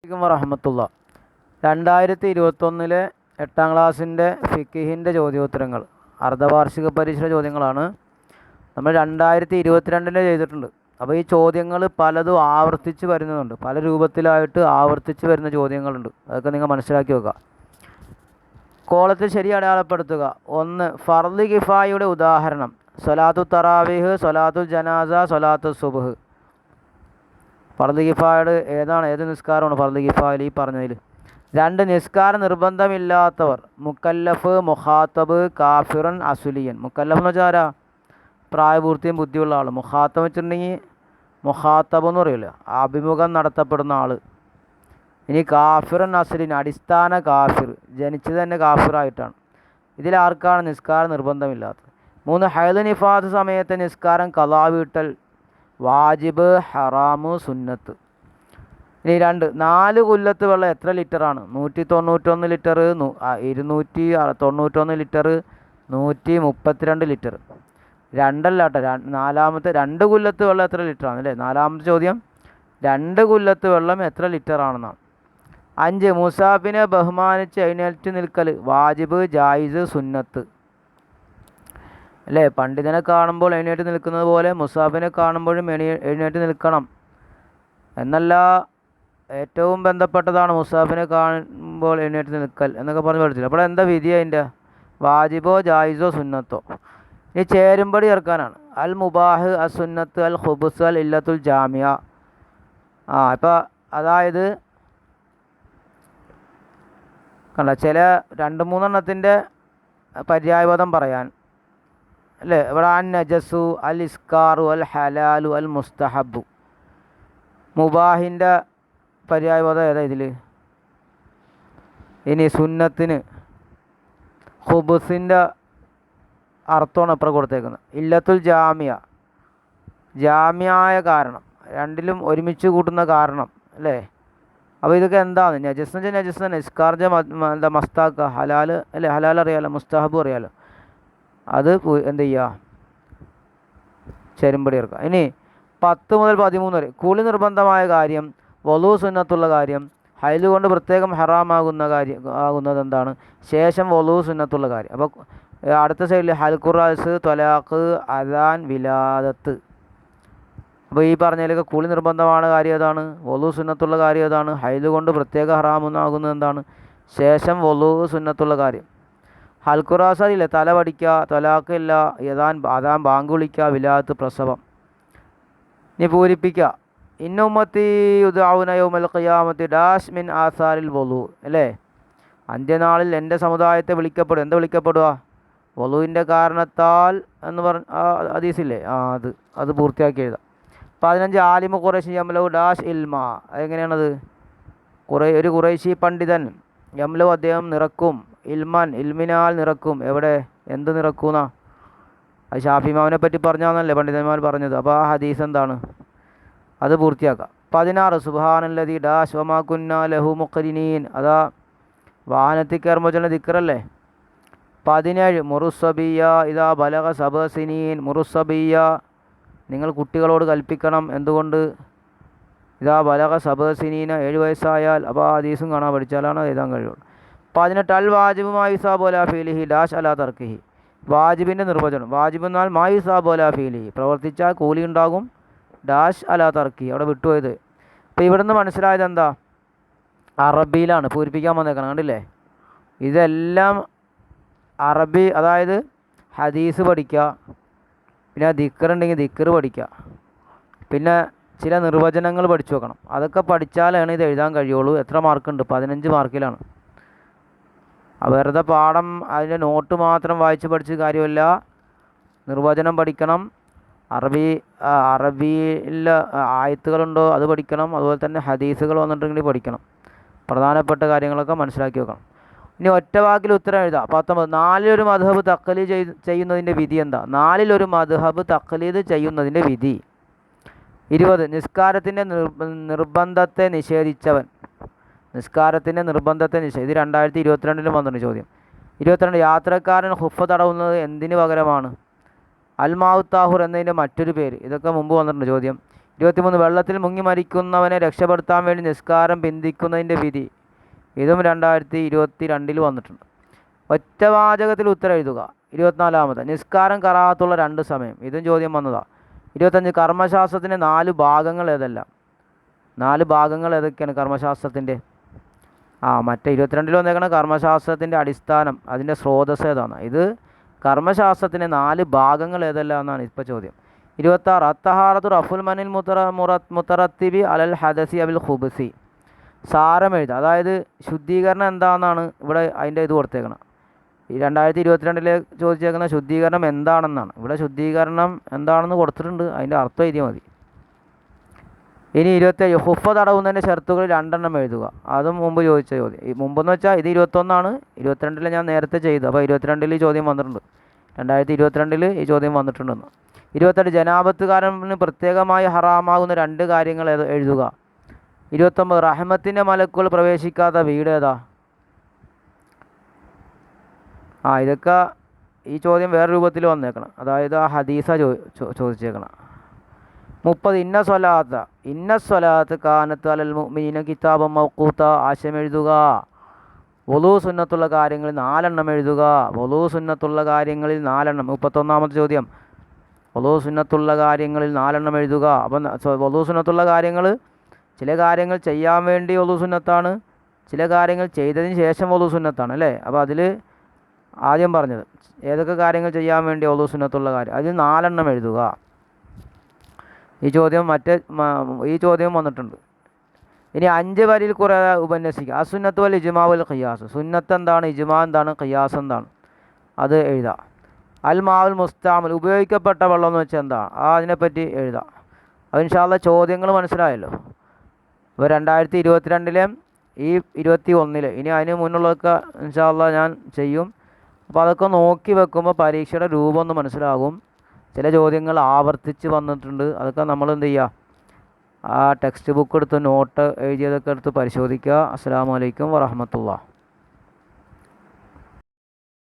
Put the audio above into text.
അലൈക്കും വറഹമത്തുള്ള. 2021 8ാം ക്ലാസ്സിൻ്റെ ഫിഖിഹിൻ്റെ ചോദ്യോത്തരങ്ങൾ അർദ്ധവാർഷിക പരീക്ഷ ചോദ്യങ്ങളാണ്. നമ്മൾ 2022 ചെയ്തിട്ടുണ്ട്. അപ്പോൾ ഈ ചോദ്യങ്ങൾ പലതും ആവർത്തിച്ച് വരുന്നുണ്ട്, പല രൂപത്തിലായിട്ട് ആവർത്തിച്ച് വരുന്ന ചോദ്യങ്ങളുണ്ട്. അതൊക്കെ നിങ്ങൾ മനസ്സിലാക്കി വെക്കുക. കോളത്തിൽ ശരി അടയാളപ്പെടുത്തുക. 1. ഫർദ് കിഫായയുടെ ഉദാഹരണം: സ്വലാത്തു തറാവീഹ്, സ്വലാത്തു ജനാസ, സ്വലാത്തു സുബ്ഹ്. ഫർദ് കിഫായയുടെ ഏത് നിസ്കാരമാണ് ഫർദ് കിഫായിൽ ഈ പറഞ്ഞതിൽ? 2. നിസ്കാരം നിർബന്ധമില്ലാത്തവർ: മുക്കല്ലഫ്, മുഖാത്തബ്, കാഫിറൻ, അസുലിയൻ. മുക്കല്ലഫ് എന്ന് വെച്ചാൽ ആരാ? പ്രായപൂർത്തിയും ബുദ്ധിയുള്ള ആൾ. മുഖാത്തബ് വെച്ചിട്ടുണ്ടെങ്കിൽ മുഖാത്തബ് എന്ന് പറയില്ല, അഭിമുഖം നടത്തപ്പെടുന്ന ആൾ. ഇനി കാഫിറൻ, അസുലിൻ, അടിസ്ഥാന കാഫിർ, ജനിച്ചത് തന്നെ കാഫിറായിട്ടാണ്. ഇതിലാർക്കാണ് നിസ്കാരം നിർബന്ധമില്ലാത്തത്? 3. ഹൈദ് നിഫാസ് സമയത്തെ നിസ്കാരം ഖളാ വീട്ടൽ: വാജിബ്, ഹറാമ്, സുന്നത്ത്. ഇനി 2. 4 കൊല്ലത്ത് വെള്ളം എത്ര ലിറ്ററാണ്? 191 ലിറ്റർ, 291 ലിറ്റർ, 132 ലിറ്റർ. 2 അല്ല കേട്ടോ, നാലാമത്തെ 2 കൊല്ലത്ത് വെള്ളം എത്ര ലിറ്ററാണ് അല്ലേ? നാലാമത്തെ ചോദ്യം 2 കൊല്ലത്ത് വെള്ളം എത്ര ലിറ്ററാണെന്നാണ്. 5. മുസാഫിനെ ബഹുമാനിച്ച് എഴുന്നേറ്റ് നിൽക്കൽ: വാജിബ്, ജായിസ്, സുന്നത്ത്. അല്ലേ? പണ്ഡിതനെ കാണുമ്പോൾ എഴുന്നേറ്റ് നിൽക്കുന്നത് പോലെ മുസാഫിനെ കാണുമ്പോഴും എഴുന്നേറ്റ് നിൽക്കണം എന്നല്ല, ഏറ്റവും ബന്ധപ്പെട്ടതാണ് മുസാഫിനെ കാണുമ്പോൾ എഴുന്നേറ്റ് നിൽക്കൽ എന്നൊക്കെ പറഞ്ഞ് പഠിച്ചില്ല. അപ്പോൾ എന്താ വിധി അതിൻ്റെ? വാജിബോ, ജായിസോ, സുന്നത്തോ? ഇനി ചേരുംപടി ചേർക്കാനാണ്: അൽ മുബാഹ്, അൽ സുന്നത്ത്, അൽ ഖുബ്സ്, അൽ ഇല്ലത്തുൽ ജാമിയ. ഇപ്പോൾ അതായത് കണ്ട ചില 2-3 എണ്ണത്തിൻ്റെ പര്യായപദം പറയാൻ അല്ലേ? ഇവിടെ അൻ നജസു, അൽ ഇസ്കാറു, അൽ ഹലാലു, അൽ മുസ്തഹബു. മുബാഹിൻ്റെ പര്യായപദം ഏതാ ഇതിൽ? ഇനി സുന്നത്തിന് ഖുബ്സിൻ്റെ അർത്ഥമാണ് ഇപ്പുറം കൊടുത്തേക്കുന്നത്. ഇല്ലത്തുൽ ജാമിയ, ജാമ്യായ കാരണം, രണ്ടിലും ഒരുമിച്ച് കൂട്ടുന്ന കാരണം അല്ലേ? അപ്പോൾ ഇതൊക്കെ എന്താണ്? നജസ് എന്ന് വെച്ചാൽ നജസ് തന്നെ. ഇസ്കാർജ എന്താ മസ്താക്ക, ഹലാൽ അല്ലേ? ഹലാൽ അറിയാലോ, മുസ്തഹബ് അറിയാലോ. അത് എന്ത് ചെയ്യുക? ചേരുംപടി ചേർക്കുക. ഇനി 10 മുതൽ 13 വരെ കുളി നിർബന്ധമായ കാര്യം, വളു സുന്നത്തുള്ള കാര്യം, ഹൈല് കൊണ്ട് പ്രത്യേകം ആകുന്നത് എന്താണ്? ശേഷം വളു സുന്നത്തുള്ള കാര്യം. അപ്പോൾ അടുത്ത സൈഡിൽ ഹൽഖുറാസ്, ത്വലാഖ്, അദാൻ, വിലാദത്ത്. അപ്പോൾ ഈ പറഞ്ഞതിലൊക്കെ കുളി നിർബന്ധமான കാര്യം ഏതാണ്? വളു സുന്നത്തുള്ള കാര്യം ഏതാണ്? ഹൈല് കൊണ്ട് പ്രത്യേക ഹറാമെന്നാകുന്നത് എന്താണ്? ശേഷം വളു സുന്നത്തുള്ള കാര്യം. ഹൽഖുറാസ് അറിയില്ല, തല പഠിക്കുക, ത്വലാഖ് ഇല്ല, അദാൻ ബാങ്ക് വിളിക്കുക, വിലാദത്ത് പ്രസവം. ഇനി പൂരിപ്പിക്കുക: ഇന്ന ഉമ്മത്തി യുദ്ഔന യൗമൽ ഖിയാമത്തി ഡാഷ് മിൻ ആസാരിൽ വളു. അല്ലേ? അന്ത്യനാളിൽ എൻ്റെ സമുദായത്തെ വിളിക്കപ്പെടും. എന്താ വിളിക്കപ്പെടുക? വളുവിൻ്റെ കാരണത്താൽ എന്ന് ഹദീസില്ലേ? അത് പൂർത്തിയാക്കി എഴുതാം. 15. ആലിമു ഖുറൈശി യംലു ഡാഷ് ഇൽമ. അതെങ്ങനെയാണത്? ഒരു ഖുറൈശി പണ്ഡിതൻ യംലു അദ്ദേഹം നിറക്കും, ഇൽമൻ ഇൽമിനാൽ നിറക്കും. എവിടെ? എന്ത് നിറക്കുന്ന? അത് ഷാഫി ഇമാമിനെ പറ്റി പറഞ്ഞാന്നല്ലേ പണ്ഡിതന്മാർ പറഞ്ഞത്. അപ്പോൾ ആ ഹദീസ് എന്താണ്? അത് പൂർത്തിയാക്കാം. 16. സുബ്ഹാനല്ലദി ഡാഷ് വമാ കുന്നാ ലഹു മുഖരിനീൻ. അതാ വാഹനത്തിൽ കയറുമ്പോൾ ചെല്ലുന്ന ദിക്റല്ലേ? 17. മുറുസബിയ ഇദാ ബലഗ സബഅ സിനീൻ. മുറുസബിയ, നിങ്ങൾ കുട്ടികളോട് കൽപ്പിക്കണം. എന്തുകൊണ്ട്? ഇദാ ബലഗ സബഅ സിനീന, 7 വയസ്സായാൽ. അപ്പോൾ ആ ഹദീസും കാണാൻ പഠിച്ചാലാണ് എഴുതാൻ കഴിയുള്ളൂ. 18. അൽ വാജിബ് മാ യുസാബു അലാ ഫീലിഹി ഡാഷ് അലാ തർക്കിഹി. വാജിബിൻ്റെ നിർവചനം: വാജിബ് എന്നാൽ മാ യുസാബു അലാ ഫീലിഹി, പ്രവർത്തിച്ചാൽ കൂലി ഉണ്ടാകും, ഡാഷ് അലാ തർക്കി, അവിടെ വിട്ടുപോയത്. അപ്പോൾ ഇവിടെ നിന്ന് മനസ്സിലായത് എന്താ? അറബിയിലാണ് പൂരിപ്പിക്കാൻ വന്നേക്കണം. കണ്ടില്ലേ? ഇതെല്ലാം അറബി, അതായത് ഹദീസ് പഠിക്കുക, പിന്നെ ദിക്ർ ഉണ്ടെങ്കിൽ ദിക്ർ പഠിക്കുക, പിന്നെ ചില നിർവചനങ്ങൾ പഠിച്ചു വെക്കണം. അതൊക്കെ പഠിച്ചാലാണ് ഇത് എഴുതാൻ കഴിയുള്ളൂ. എത്ര മാർക്കുണ്ട്? 15 മാർക്കിലാണ്. വെറുതെ പാഠം അതിൻ്റെ നോട്ട് മാത്രം വായിച്ച് പഠിച്ച കാര്യമല്ല, നിർവചനം പഠിക്കണം, അറബിയിൽ ആയത്തുകളുണ്ടോ അത് പഠിക്കണം, അതുപോലെ തന്നെ ഹദീസുകൾ വന്നിട്ടുണ്ടെങ്കിൽ പഠിക്കണം. പ്രധാനപ്പെട്ട കാര്യങ്ങളൊക്കെ മനസ്സിലാക്കി വെക്കണം. ഇനി ഒറ്റ വാക്കിൽ ഉത്തരം എഴുതാം. 19. 4-ലൊരു മദ്ഹബ് തഖ്ലീദ് ചെയ്യുന്നതിൻ്റെ വിധി എന്താ? 4-ലൊരു മദ്ഹബ് തഖ്ലീദ് ചെയ്യുന്നതിൻ്റെ വിധി. 20. നിസ്കാരത്തിൻ്റെ നിർബന്ധത്തെ നിഷേധിച്ചവൻ. നിസ്കാരത്തിൻ്റെ നിർബന്ധത്തെ ഇത് 2022 വന്നിട്ടുണ്ട് ചോദ്യം. 22. യാത്രക്കാരൻ ഖുഫ് തടവുന്നത് എന്തിന് പകരമാണ്? അൽ മാഉ താഹുർ എന്നതിൻ്റെ മറ്റൊരു പേര്. ഇതൊക്കെ മുമ്പ് വന്നിട്ടുണ്ട് ചോദ്യം. 23 വെള്ളത്തിൽ മുങ്ങി മരിക്കുന്നവനെ രക്ഷപ്പെടുത്താൻ വേണ്ടി നിസ്കാരം പിന്തിക്കുന്നതിൻ്റെ വിധി. ഇതും 2022 വന്നിട്ടുണ്ട്. ഒറ്റവാചകത്തിൽ ഉത്തരം എഴുതുക. 24 നിസ്കാരം കറാത്തുള്ള 2 സമയം. ഇതും ചോദ്യം വന്നതാണ്. 25 കർമ്മശാസ്ത്രത്തിൻ്റെ 4 ഭാഗങ്ങൾ ഏതെല്ലാം? 4 ഭാഗങ്ങൾ ഏതൊക്കെയാണ് കർമ്മശാസ്ത്രത്തിൻ്റെ? മറ്റേ 22 വന്നേക്കണ കർമ്മശാസ്ത്രത്തിൻ്റെ അടിസ്ഥാനം, അതിൻ്റെ സ്രോതസ് ഏതാണ്? ഇത് കർമ്മശാസ്ത്രത്തിൻ്റെ 4 ഭാഗങ്ങൾ ഏതെല്ലാം എന്നാണ് ഇപ്പോൾ ചോദ്യം. 26 അത്തഹാറത്തു റഫുൽ മനിൽ മുത്തറത്തിബി അലൽ ഹദസി അബിൽ ഖുബ്സി. സാരം എഴുതുക. അതായത് ശുദ്ധീകരണം എന്താണെന്നാണ് ഇവിടെ അതിൻ്റെ ഇത് കൊടുത്തേക്കണം. ഈ 2022 ചോദിച്ചേക്കുന്ന ശുദ്ധീകരണം എന്താണെന്നാണ്. ഇവിടെ ശുദ്ധീകരണം എന്താണെന്ന് കൊടുത്തിട്ടുണ്ട്, അതിൻ്റെ അർത്ഥം എഴുതിയാൽ മതി. ഇനി 27 ഹുഫ തടവുന്നതിൻ്റെ ഷർത്തുകൾ 2 എഴുതുക. അതും മുമ്പ് ചോദിച്ച ചോദ്യം. ഈ മുമ്പെന്ന് വെച്ചാൽ ഇത് 21 22 ഞാൻ നേരത്തെ ചെയ്തു. അപ്പോൾ 22 ഈ ചോദ്യം വന്നിട്ടുണ്ട്. 2022 ഈ ചോദ്യം വന്നിട്ടുണ്ടെന്ന്. 28 ജനാപത്തുകാരന് പ്രത്യേകമായി ഹറാമാകുന്ന 2 കാര്യങ്ങൾ എഴുതുക. 29 റഹ്മത്തിൻ്റെ മലക്കുകൾ പ്രവേശിക്കാത്ത വീട് ഏതാ? ഇതൊക്കെ ഈ ചോദ്യം വേറെ രൂപത്തിൽ വന്നേക്കണം. അതായത് ആ ഹദീസ ചോദിച്ചേക്കണം. 30 ഇന്ന സ്വലാത്ത് കാനത്ത് അലൽ മുഅ്മിനീന കിതാബൻ മൗഖൂത. ആശയം എഴുതുക. വളൂ സുന്നത്തുള്ള കാര്യങ്ങളിൽ 4 എഴുതുക. വളൂ സുന്നത്തുള്ള കാര്യങ്ങളിൽ 4. 31 ചോദ്യം വളൂ സുന്നത്തുള്ള കാര്യങ്ങളിൽ 4 എഴുതുക. അപ്പം വളൂ സുന്നത്തുള്ള കാര്യങ്ങൾ, ചില കാര്യങ്ങൾ ചെയ്യാൻ വേണ്ടി വളൂ സുന്നത്താണ്, ചില കാര്യങ്ങൾ ചെയ്തതിന് ശേഷം വളൂ സുന്നത്താണ് അല്ലേ? അപ്പോൾ അതിൽ ആദ്യം പറഞ്ഞത് ഏതൊക്കെ കാര്യങ്ങൾ ചെയ്യാൻ വേണ്ടി വളൂ സുന്നത്തുള്ള കാര്യം, അതിൽ 4 എഴുതുക. ഈ ചോദ്യം വന്നിട്ടുണ്ട്. ഇനി 5 വരിയിൽ കുറേ ഉപന്യസിക്കുക. അസുന്നത്ത് വൽ ഇജ്മാ വൽ ഖിയാസ്. സുന്നത്ത് എന്താണ്, ഇജ്മാ എന്താണ്, ഖിയാസ് എന്താണ്, അത് എഴുതാം. അൽ മാവുൽ മുസ്താമൽ, ഉപയോഗിക്കപ്പെട്ട വെള്ളം എന്ന് വെച്ചാൽ എന്താണ്, അതിനെപ്പറ്റി എഴുതാം. അത് ഇൻഷാ അല്ലാഹ് ചോദ്യങ്ങൾ മനസ്സിലായല്ലോ. അപ്പോൾ 2022 ഈ 21 ഇനി അതിന് മുന്നുള്ളതൊക്കെ ഇൻഷാ അല്ലാഹ് ഞാൻ ചെയ്യും. അപ്പോൾ അതൊക്കെ നോക്കി വെക്കുമ്പോൾ പരീക്ഷയുടെ രൂപം ഒന്ന് മനസ്സിലാകും. ചില ചോദ്യങ്ങൾ ആവർത്തിച്ച് വന്നിട്ടുണ്ട്. അതൊക്കെ നമ്മൾ എന്ത് ചെയ്യുക, ആ ടെക്സ്റ്റ് ബുക്ക് എടുത്ത് നോട്ട് എഴുതിയതൊക്കെ എടുത്ത് പരിശോധിക്കുക. അസ്സലാമു അലൈക്കും വറഹ്മത്തുള്ളാഹി.